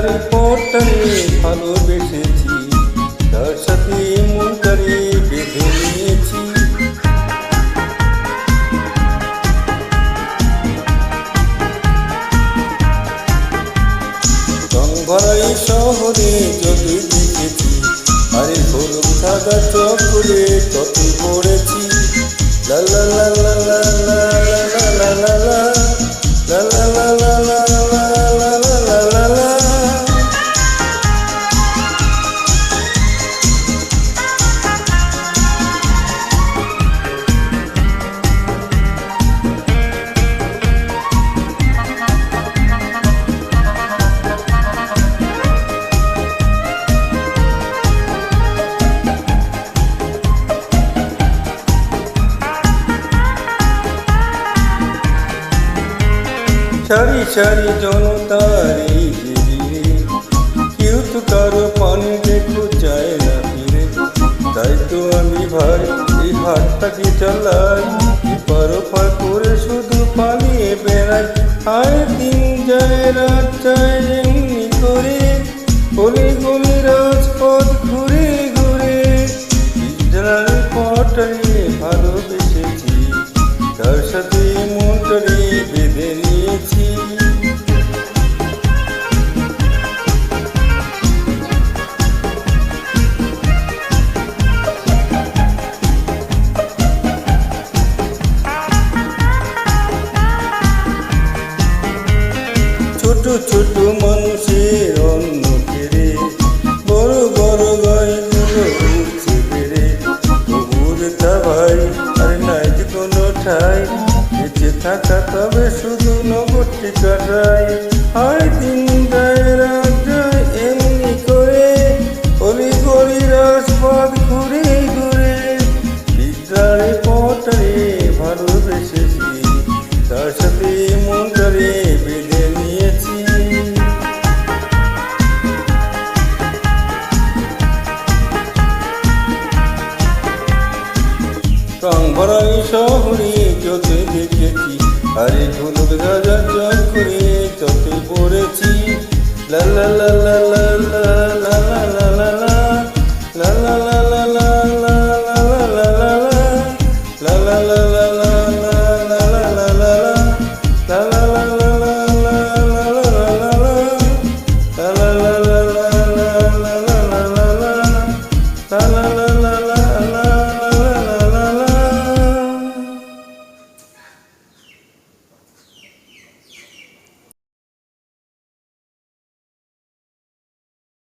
পিজড়ারে পটারে ভালোবেসেছি, তার সাথে মনটারে বেঁধে নিয়েছি। রংভরা শহরে যতই দেখেছি, আরে হলুদ সাদা চক্করে ততই পড়েছি। লা লা লা লা লা লা লা লা লা লা লা লা লা লা লা লা লা লা লা। সারি সারি জনতার এই যে ভিড়ে, কেউ তো কারো পানে দেখো চায় না ফিরে। তাই তো আমি ভাই এই হাতটাকে চালাই, এপার ওপার করে শুধু পালিয়ে বেড়াই। আর দিন যায় রাত যায় এমনি করে, গলি গলি রাজপথ ঘুরে ঘুরে। পিজড়ারে পটারে ভালোবেসেছি, তার সাথে মনটারে বেঁধে নিয়েছি। ছোট ছোট মানুষের অন্ন কেড়ে বড় বড় গাইগুলো উঠছে বেড়ে। তবুর তা ভাই আর নাই যে কোনো ঠাই, বেঁচে থাকা তবে শুধু নগদ টিকাটাই। আর দিন যায় রাত যায় এমনি করে, গলি গলি রাজপথ ঘুরে ঘুরে। পিজড়ারে পটারে ভালোবেসেছি, তার সাথে মনটারে বেঁধে নিয়েছি। রংভরা শহরে যতই দেখেছি, আরে হলুদ সাদা চক্করে ততই পড়েছি। লা লা লা লা